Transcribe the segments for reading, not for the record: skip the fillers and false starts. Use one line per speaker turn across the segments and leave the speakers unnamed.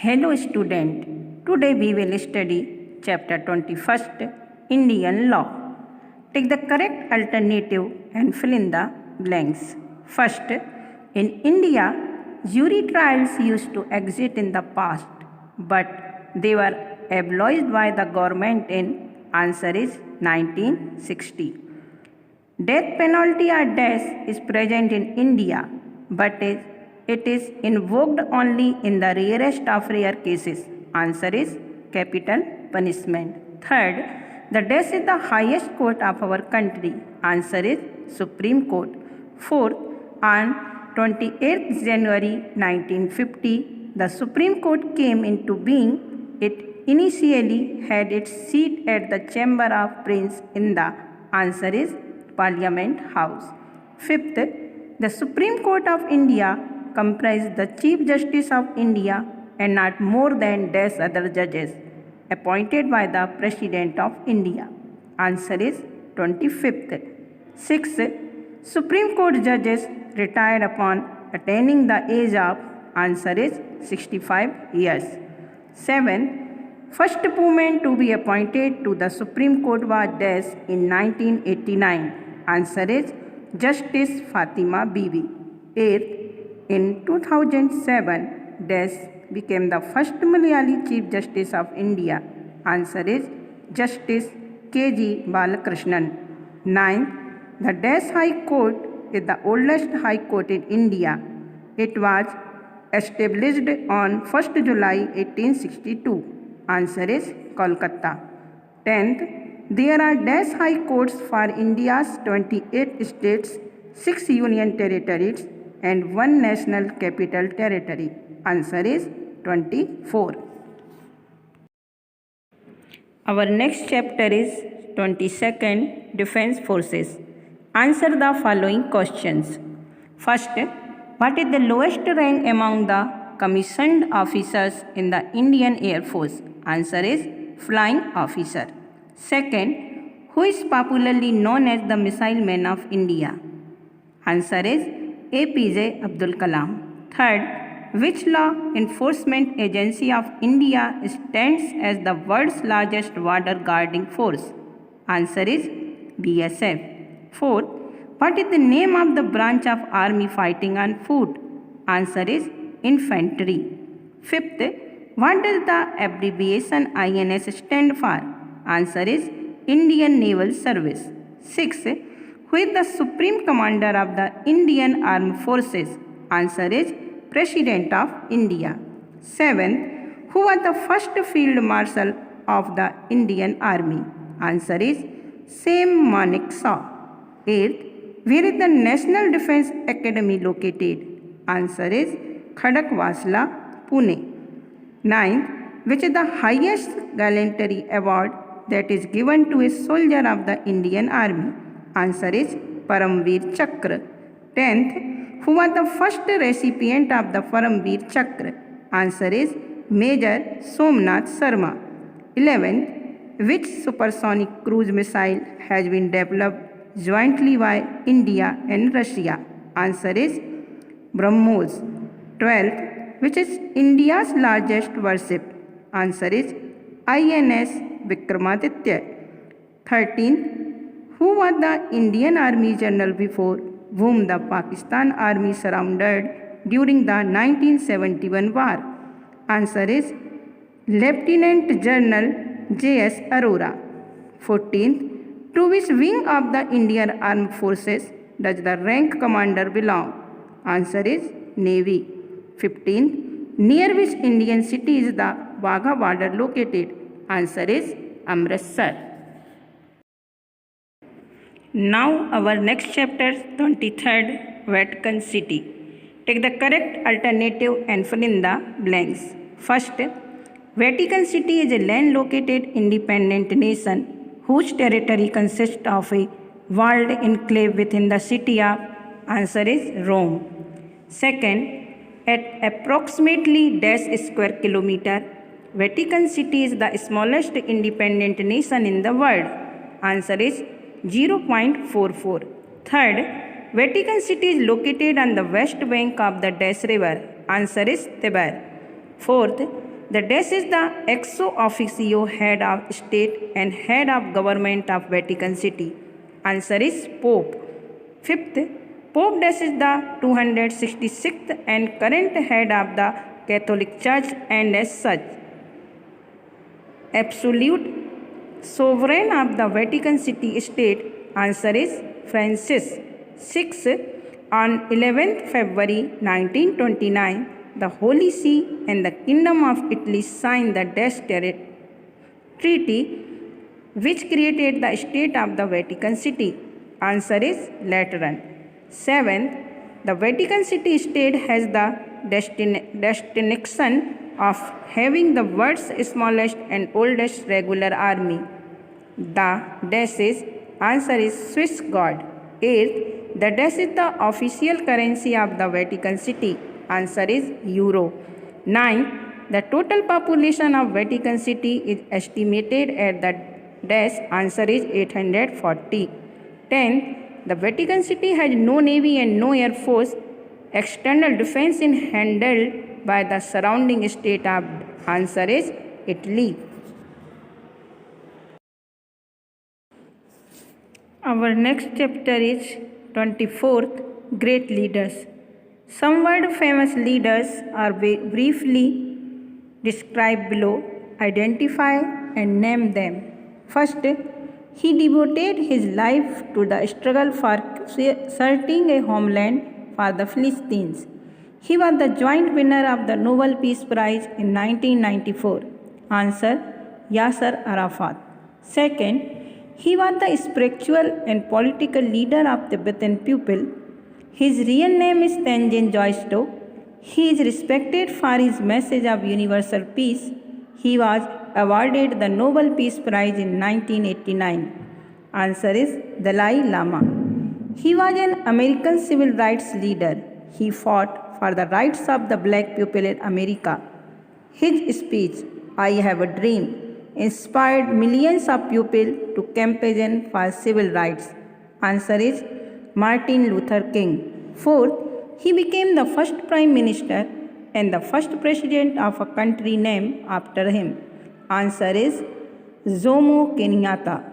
Hello student, today we will study chapter 21st Indian Law. Take the correct alternative and fill in the blanks. First, in India, jury trials used to exist in the past, but they were abolished by the government in answer is 1960. Death penalty or death is present in India, but it is invoked only in the rarest of rare cases. Answer is capital punishment. Third, the death is the highest court of our country. Answer is Supreme Court. Fourth, on 28th January 1950, the Supreme Court came into being. It initially had its seat at the Chamber of Prince in the answer is Parliament House. Fifth, the Supreme Court of India comprised the Chief Justice of India and not more than dash other judges appointed by the President of India. Answer is 25th. Sixth, Supreme Court judges retired upon attaining the age of answer is 65 years. Seventh, first woman to be appointed to the Supreme Court was dash in 1989. Answer is Justice Fatima Bibi. Eighth, in 2007, dash became the first Malayali Chief Justice of India. Answer is Justice K.G. Balakrishnan. Ninth, the dash High Court is the oldest High Court in India. It was established on 1st July 1862. Answer is Kolkata. 10th, there are dash High Courts for India's 28 states, 6 union territories, and 1 national capital territory. Answer is 24. Our next chapter is 22nd Defense Forces. Answer the following questions. First, what is the lowest rank among the commissioned officers in the Indian Air Force? Answer is Flying Officer. Second, who is popularly known as the Missile Man of India? Answer is APJ Abdul Kalam. Third, which law enforcement agency of India stands as the world's largest border guarding force? Answer is BSF. Fourth, what is the name of the branch of army fighting on foot? Answer is infantry. Fifth, what does the abbreviation INS stand for? Answer is Indian Naval Service. Sixth, who is the Supreme Commander of the Indian Armed Forces? Answer is President of India. Seventh, who was the first Field Marshal of the Indian Army? Answer is Sam Manekshaw. Eighth, where is the National Defence Academy located? Answer is Khadakwasla, Pune. Ninth, which is the highest gallantry award that is given to a soldier of the Indian Army? Answer is Paramveer Chakra. 10th, who was the first recipient of the Paramveer Chakra? Answer is Major Somnath Sharma. 11th, which supersonic cruise missile has been developed jointly by India and Russia? Answer is BrahMos. 12th, which is India's largest warship? Answer is INS Vikramaditya. 13th, who was the Indian Army General before whom the Pakistan Army surrounded during the 1971 war? Answer is Lieutenant General J.S. Arora. 14th, to which wing of the Indian Armed Forces does the rank commander belong? Answer is Navy. 15th, near which Indian city is the Wagha border located? Answer is Amritsar. Now our next chapter 23rd Vatican City. Take the correct alternative and fill in the blanks. First, Vatican City is a land located independent nation whose territory consists of a walled enclave within the city of answer is Rome. Second, at approximately dash square kilometer, Vatican City is the smallest independent nation in the world. Answer is 0.44. Third, Vatican City is located on the west bank of the Dash River. Answer is Tiber. Fourth, The dash is the ex officio head of state and head of government of Vatican City. Answer is Pope. Fifth, Pope dash is the 266th and current head of the Catholic Church and as such absolute sovereign of the Vatican City state. Answer is Francis. 6. On 11th February 1929, the Holy See and the Kingdom of Italy signed the Dash Treaty, which created the state of the Vatican City. Answer is Lateran. 7th, the Vatican City state has the destination of having the world's smallest and oldest regular army. The dash is answer is Swiss god. 8th, the dash is the official currency of the Vatican City. Answer is Euro. 9th, the total population of Vatican City is estimated at the dash. Answer is 840. 10th, the Vatican City has no navy and no air force. External defense is handled by the surrounding state of answer is Italy. Our next chapter is 24th Great Leaders. Some world famous leaders are briefly described below. Identify and name them. First, he devoted his life to the struggle for asserting a homeland for the Philistines. He was the joint winner of the Nobel Peace Prize in 1994. Answer, Yasser Arafat. Second, he was the spiritual and political leader of Tibetan people. His real name is Tenzin Gyatso. He is respected for his message of universal peace. He was awarded the Nobel Peace Prize in 1989. Answer is Dalai Lama. He was an American civil rights leader. He fought for the rights of the black people in America. His speech, I Have a Dream, inspired millions of people to campaign for civil rights. Answer is Martin Luther King. Fourth, he became the first Prime Minister and the first President of a country named after him. Answer is Jomo Kenyatta.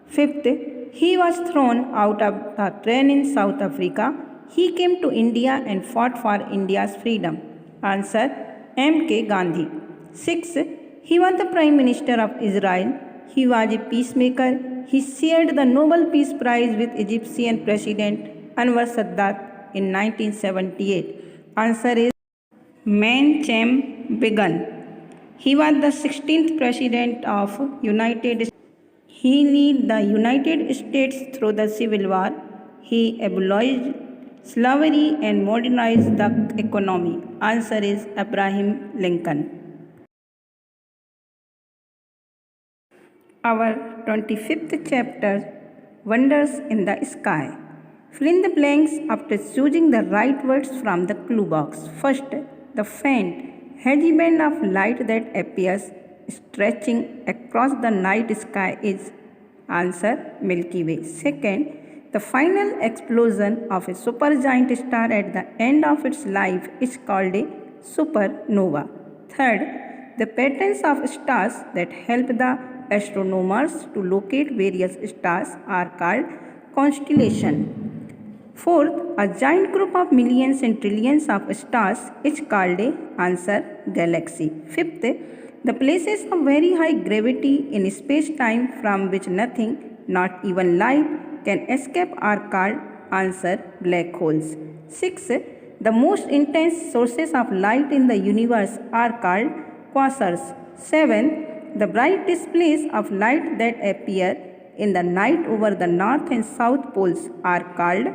Fifth, he was thrown out of the train in South Africa. He came to India and fought for India's freedom. Answer, M.K. Gandhi. Sixth, he was the Prime Minister of Israel. He was a peacemaker. He shared the Nobel Peace Prize with Egyptian President Anwar Sadat in 1978. Answer is Menachem Begin. He was the 16th President of United States. He led the United States through the Civil War. He abolished slavery and modernized the economy. Answer is Abraham Lincoln. Our 25th chapter, Wonders in the Sky. Fill in the blanks after choosing the right words from the clue box. First, the faint, hazy band of light that appears stretching across the night sky is answer Milky Way. Second, the final explosion of a supergiant star at the end of its life is called a supernova. Third, the patterns of stars that help the astronomers to locate various stars are called constellation. Fourth, a giant group of millions and trillions of stars is called a answer galaxy. Fifth, the places of very high gravity in space-time from which nothing, not even light, can escape are called answer black holes. 6. The most intense sources of light in the universe are called quasars. 7. The bright displays of light that appear in the night over the north and south poles are called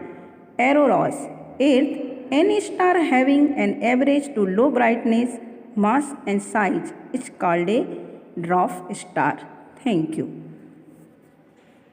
auroras. 8. Any star having an average to low brightness, mass and size is called a dwarf star. Thank you.